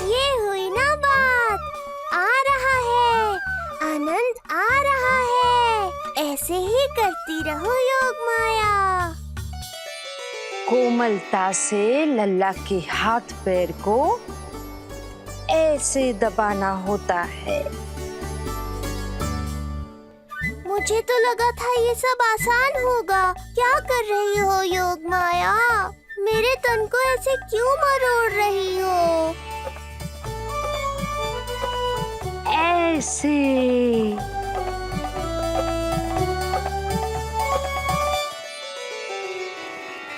ये हुई ना बात, आ रहा है, आनंद आ रहा है। ऐसे ही करती रहो योगमाया। कोमलता से लल्ला के हाथ पैर को ऐसे दबाना होता है। मुझे तो लगा था ये सब आसान होगा। क्या कर रही हो योगमाया? मेरे तन को ऐसे क्यों मरोड़ रही हो? ऐसे।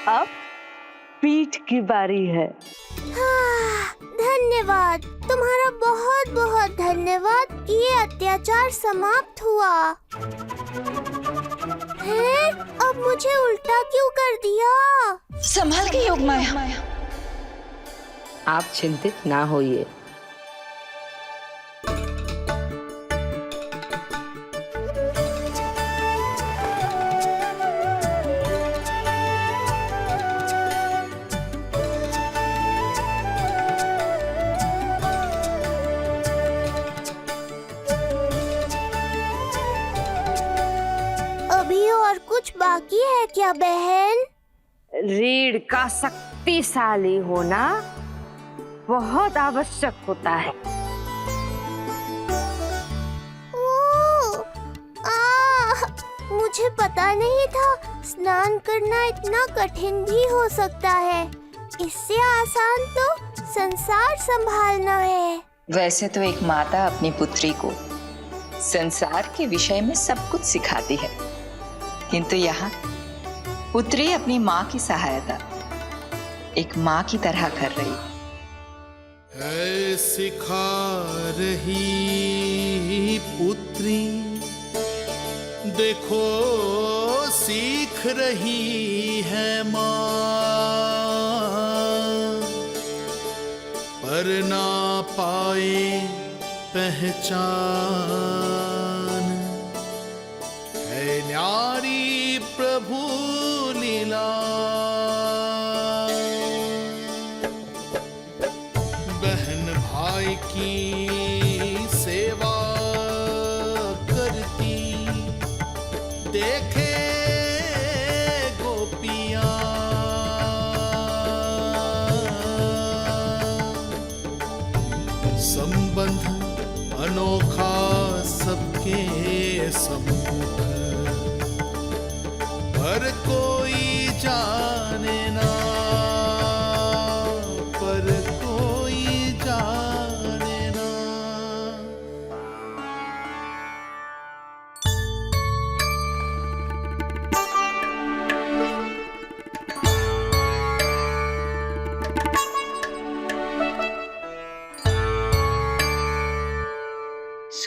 अब पीठ की बारी है। हाँ, धन्यवाद, तुम्हारा बहुत बहुत धन्यवाद। ये अत्याचार समाप्त हुआ है। अब मुझे उल्टा क्यों कर दिया? संभाल के योगमाया। आप चिंतित ना होइए। अभी और कुछ बाकी है क्या बहन? रीढ़ का शक्तिशाली होना बहुत आवश्यक होता है। मुझे पता नहीं था स्नान करना इतना कठिन भी हो सकता है। इससे आसान तो संसार संभालना है। वैसे तो एक माता अपनी पुत्री को संसार के विषय में सब कुछ सिखाती है, किंतु यहाँ पुत्री अपनी माँ की सहायता एक माँ की तरह कर रही है। सिखा रही पुत्री, देखो सीख रही है माँ, पर ना पाए पहचान। है न्यारी प्रभु लीला, बहन भाई की सेवा करती, देखे गोपियां। संबंध अनोखा सबके सम्मुख, पर कोई जाने ना, पर कोई जाने ना।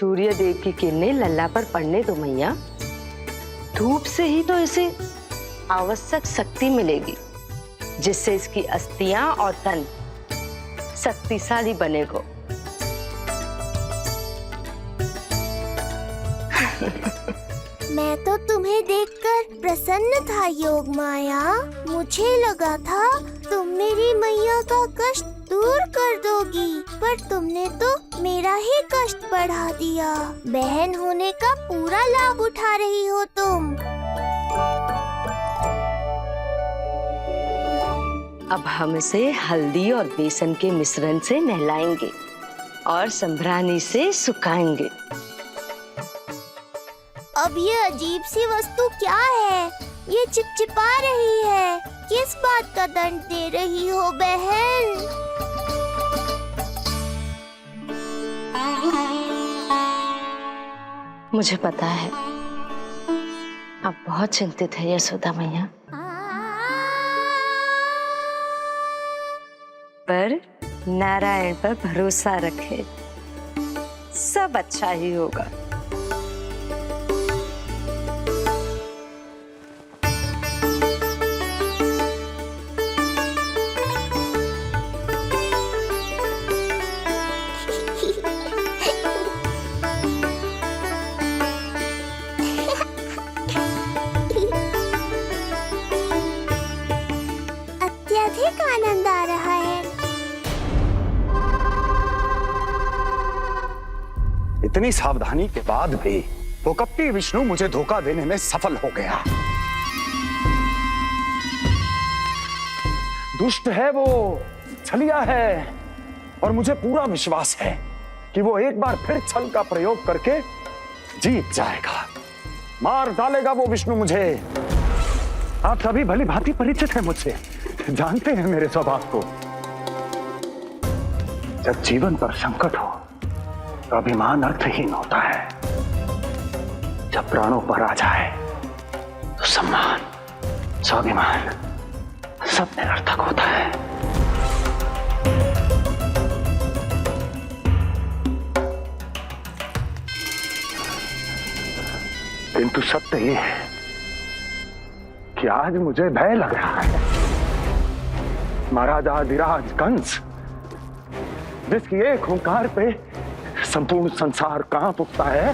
सूर्य देव की किरणें लल्ला पर पड़ने दो मैया। धूप से ही तो इसे आवश्यक शक्ति मिलेगी, जिससे इसकी अस्थियां और तन शक्तिशाली बनेगा। मैं तो तुम्हें देखकर प्रसन्न था योग माया। मुझे लगा था तुम मेरी मैया का कष्ट दूर कर दोगी, पर तुमने तो मेरा ही कष्ट बढ़ा दिया। बहन होने का पूरा लाभ उठा रही हो तुम। अब हम इसे हल्दी और बेसन के मिश्रण से नहलाएंगे और संभरानी से सुखाएंगे। अब ये अजीब सी वस्तु क्या है? ये चिपचिपा रही है। किस बात का दंड दे रही हो बहन? मुझे पता है आप बहुत चिंतित है यशोदा मैया, पर नारायण पर भरोसा रखे, सब अच्छा ही होगा। अत्यधिक आनंद आ रहा है। इतनी सावधानी के बाद भी वो कपटी विष्णु मुझे धोखा देने में सफल हो गया। दुष्ट है वो, छलिया है, और मुझे पूरा विश्वास है कि वो एक बार फिर छल का प्रयोग करके जीत जाएगा। मार डालेगा वो विष्णु मुझे। आप सभी भली भांति परिचित हैं मुझसे, जानते हैं मेरे स्वभाव को। जब जीवन पर संकट हो तो अभिमान अर्थहीन होता है, जब प्राणों पर आ जाए तो सम्मान, स्वाभिमान सब निरर्थक होता है। किंतु सत्य ये है कि आज मुझे भय लग रहा है। महाराजाधिराज कंस, जिसकी एक हुंकार पे संपूर्ण संसार कांप उठता है,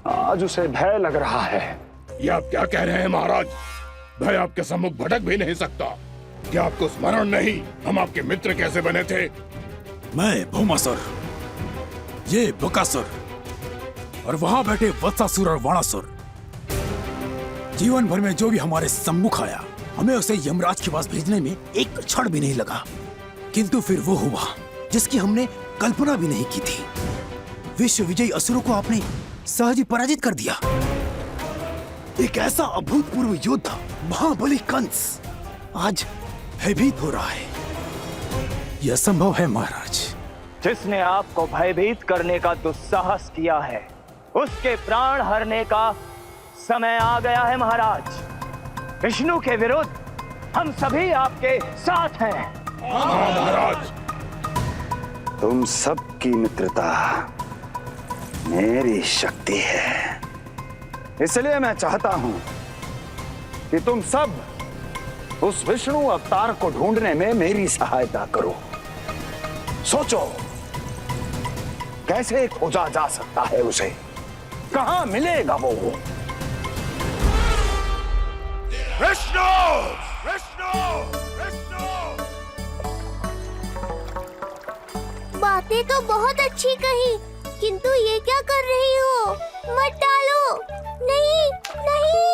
आज उसे भय लग रहा है। ये आप क्या कह रहे हैं महाराज? भय आपके सम्मुख भटक भी नहीं सकता। क्या आपको स्मरण नहीं हम आपके मित्र कैसे बने थे? मैं भौमासुर, ये बकासुर, और वहां बैठे वत्सासुर और वाणासुर। जीवन भर में जो भी हमारे सम्मुख आया, हमें उसे यमराज के पास भेजने में एक क्षण भी नहीं लगा। किंतु फिर वो हुआ जिसकी हमने कल्पना भी नहीं की थी। विश्व विजयी असुरों को आपने सहज ही पराजित कर दिया। एक ऐसा अभूतपूर्व योद्धा महाबली कंस आज भयभीत हो रहा है। यह संभव है महाराज। जिसने आपको भयभीत करने का दुस्साहस किया है, उसके प्राण हरने का समय आ गया है महाराज। विष्णु के विरुद्ध हम सभी आपके साथ हैं। महाराज, तुम सबकी मित्रता मेरी शक्ति है, इसलिए मैं चाहता हूं कि तुम सब उस विष्णु अवतार को ढूंढने में मेरी सहायता करो। सोचो कैसे खोजा जा सकता है उसे, कहां मिलेगा वो? विष्णु! विष्णु! विष्णु! बातें तो बहुत अच्छी कही, किंतु ये क्या कर रही हो? मत डालो। नहीं, नहीं।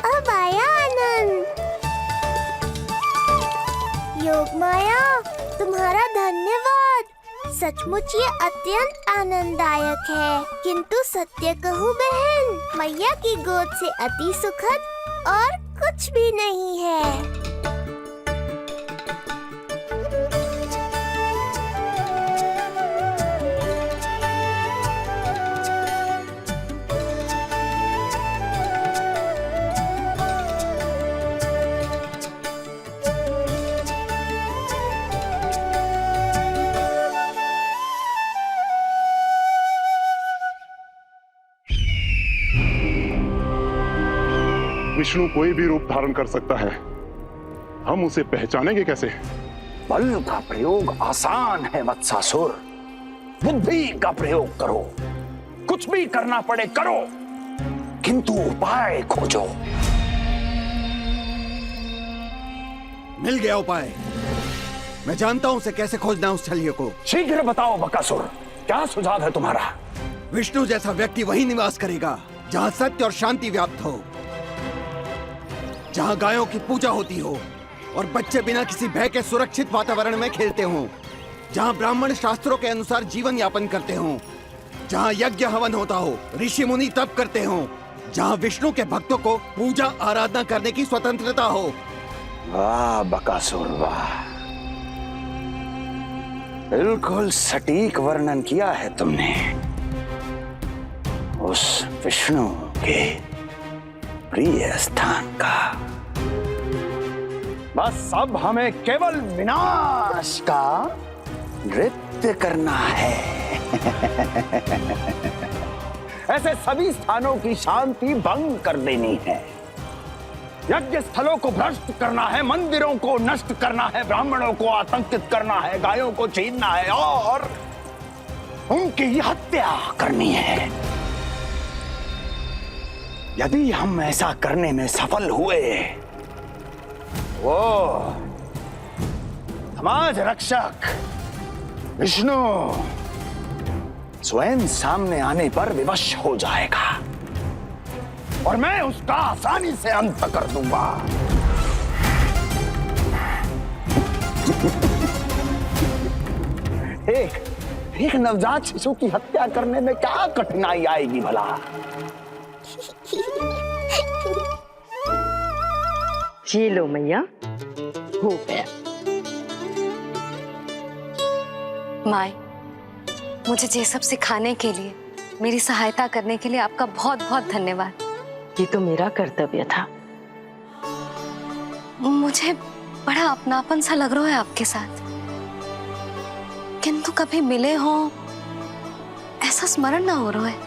अब आया आनंद। योग माया, तुम्हारा धन्यवाद। सचमुच ये अत्यंत आनंददायक है। किंतु सत्य कहूँ बहन, मैया की गोद से अति सुखद और कुछ भी नहीं है। विष्णु कोई भी रूप धारण कर सकता है, हम उसे पहचानेंगे कैसे? बल का प्रयोग आसान है वत्सासुर, बुद्धि का प्रयोग करो। कुछ भी करना पड़े करो, किंतु उपाय खोजो। मिल गया उपाय। मैं जानता हूं उसे कैसे खोजना है, उस छलिए को। शीघ्र बताओ बकासुर, क्या सुझाव है तुम्हारा? विष्णु जैसा व्यक्ति वहीं निवास करेगा जहां सत्य और शांति व्याप्त हो, जहां गायों की पूजा होती हो और बच्चे बिना किसी भय के सुरक्षित वातावरण में खेलते हों, जहां ब्राह्मण शास्त्रों के अनुसार जीवन यापन करते हों, जहां यज्ञ हवन होता हो, ऋषि मुनि तप करते हों, जहां विष्णु के भक्तों को पूजा आराधना करने की स्वतंत्रता हो। वाह बकासुर वाह, बिल्कुल सटीक वर्णन किया है तुमने उस विष्णु के प्रिय स्थान का। बस अब हमें केवल विनाश का नृत्य करना है। ऐसे सभी स्थानों की शांति भंग कर देनी है, यज्ञ स्थलों को भ्रष्ट करना है, मंदिरों को नष्ट करना है, ब्राह्मणों को आतंकित करना है, गायों को छीनना है और उनकी हत्या करनी है। यदि हम ऐसा करने में सफल हुए, वो समाज रक्षक विष्णु स्वयं सामने आने पर विवश हो जाएगा और मैं उसका आसानी से अंत कर दूंगा। एक नवजात शिशु की हत्या करने में क्या कठिनाई आएगी भला? ये लो मैया, हो गया। माए, मुझे ये सब सिखाने के लिए, मेरी सहायता करने के लिए आपका बहुत बहुत धन्यवाद। ये तो मेरा कर्तव्य था। मुझे बड़ा अपनापन सा लग रहा है आपके साथ, किंतु कभी मिले हो ऐसा स्मरण ना हो रहा है,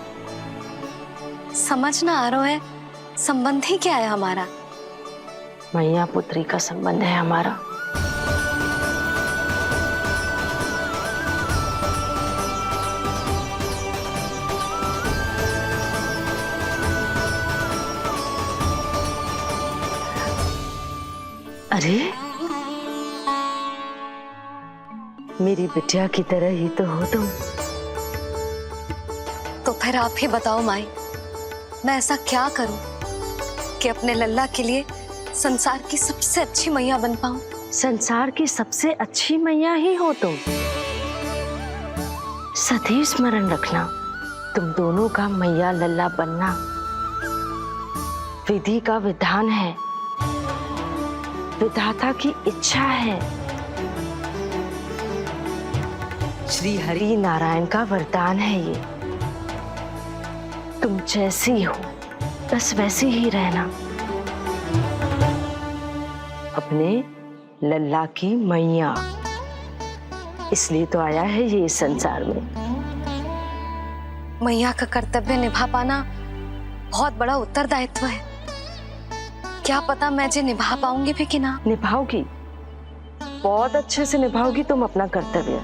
समझ ना आ रहा है संबंध ही क्या है हमारा। मैया पुत्री का संबंध है हमारा। अरे मेरी बिटिया की तरह ही तो हो तुम। तो फिर आप ही बताओ माई, मैं ऐसा क्या करूं कि अपने लल्ला के लिए संसार की सबसे अच्छी मैया बन पाऊं? संसार की सबसे अच्छी मैया ही हो तुम। सदैव स्मरण रखना, तुम दोनों का मैया लल्ला बनना विधि का विधान है, विधाता की इच्छा है, श्री हरि नारायण का वरदान है। ये तुम जैसी हो बस वैसी ही रहना, अपने लल्ला की मैया। इसलिए तो आया है ये इस संसार में। मैया का कर्तव्य निभा पाना बहुत बड़ा उत्तरदायित्व है। क्या पता मैं जे निभा पाऊंगी भी कि ना। निभाओगी, बहुत अच्छे से निभाओगी तुम अपना कर्तव्य।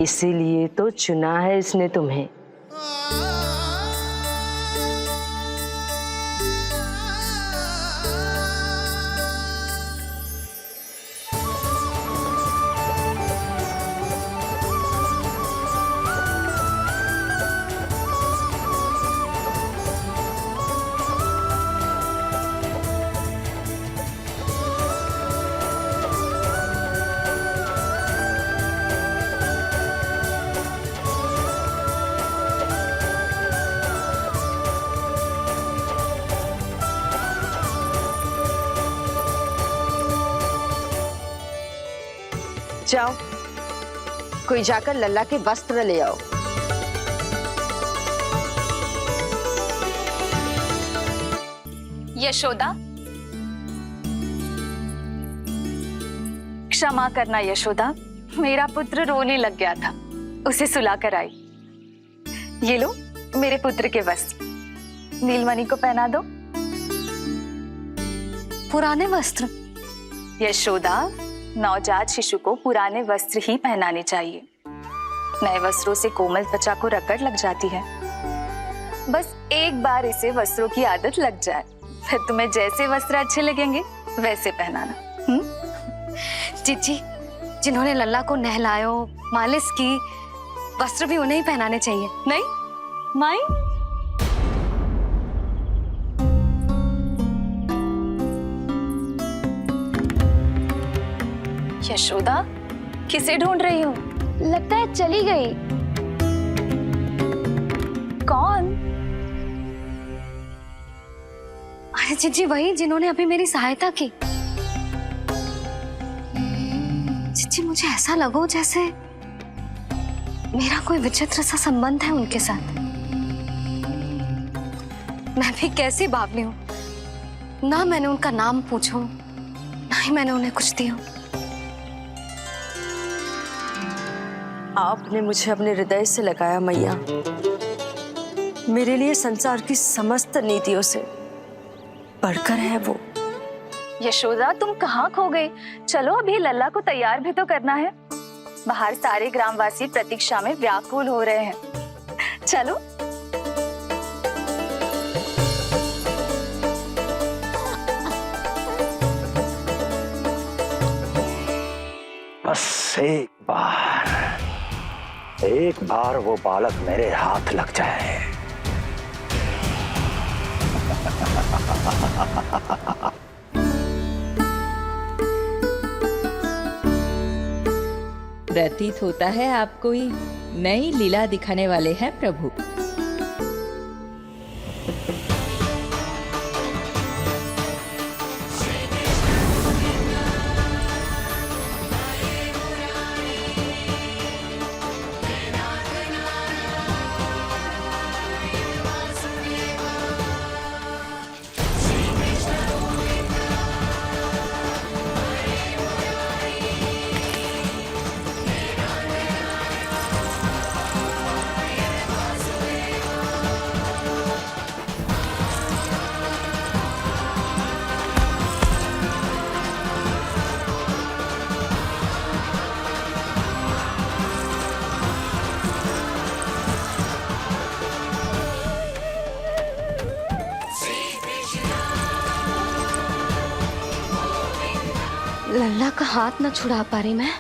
इसीलिए तो चुना है इसने तुम्हें। जाओ, कोई जाकर लल्ला के वस्त्र ले आओ। यशोदा, क्षमा करना यशोदा, मेरा पुत्र रोने लग गया था, उसे सुलाकर आई। ये लो मेरे पुत्र के वस्त्र। नीलमणि को पहना दो। पुराने वस्त्र? यशोदा, नवजात शिशु को पुराने वस्त्र ही पहनाने चाहिए। नए वस्त्रों से कोमल त्वचा को रगड़ लग जाती है। बस एक बार इसे वस्त्रों की आदत लग जाए, फिर तुम्हें जैसे वस्त्र अच्छे लगेंगे वैसे पहनाना। जीजी, जिन्होंने लल्ला को नहलायो, मालिश की, वस्त्र भी उन्हें ही पहनाने चाहिए, नहीं माई? यशोदा, किसे ढूंढ रही हो? लगता है चली गई। कौन? अरे जीजी, वही जिन्होंने अभी मेरी सहायता की। जीजी, मुझे ऐसा लगो जैसे मेरा कोई विचित्र सा संबंध है उनके साथ। मैं भी कैसी बावली हूँ, ना मैंने उनका नाम पूछो, ना ही मैंने उन्हें कुछ दिया। आपने मुझे अपने हृदय से लगाया मैया। मेरे लिए संसार की समस्त नीतियों से बढ़कर है वो। यशोदा, तुम कहाँ खो गई? चलो अभी लल्ला को तैयार भी तो करना है। बाहर सारे ग्रामवासी प्रतीक्षा में व्याकुल हो रहे हैं। चलो। बस एक बार वो बालक मेरे हाथ लग जाए। प्रतीत होता है आप कोई नई लीला दिखाने वाले हैं प्रभु। लल्ला का हाथ न छुड़ा पा रही मैं।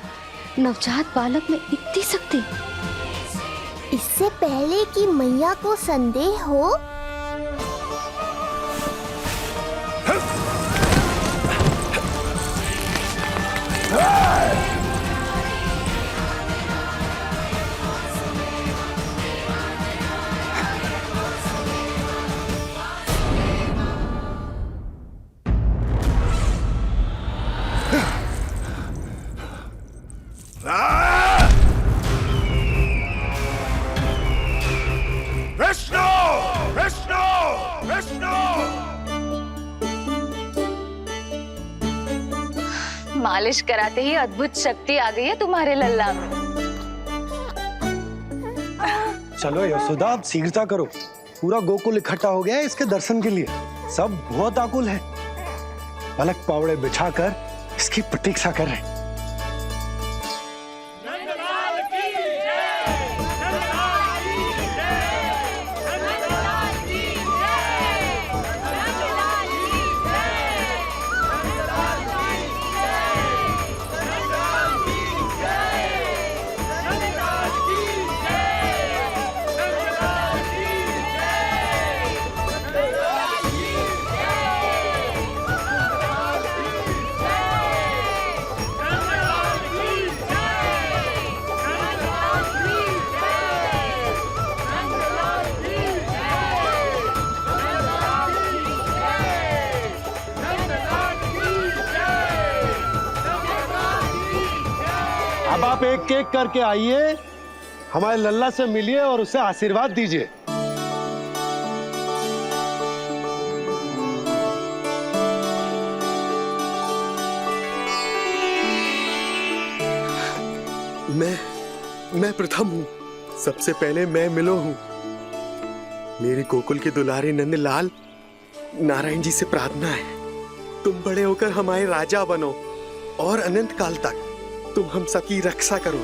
नवजात बालक में इतनी शक्ति। इससे पहले कि मैया को संदेह हो, मालिश कराते ही अद्भुत शक्ति आ गई है तुम्हारे लल्ला में। चलो यशोदा, आप शीघ्रता करो। पूरा गोकुल इकट्ठा हो गया है इसके दर्शन के लिए। सब बहुत आकुल है। पलक पावड़े बिछाकर इसकी प्रतीक्षा कर रहे हैं। अब आप एक एक करके आइए, हमारे लल्ला से मिलिए और उसे आशीर्वाद दीजिए। मैं प्रथम हूं। सबसे पहले मैं मिलो हूं। मेरी गोकुल के दुलारे नंदलाल, नारायण जी से प्रार्थना है, तुम बड़े होकर हमारे राजा बनो और अनंत काल तक तुम हम सबकी रक्षा करो।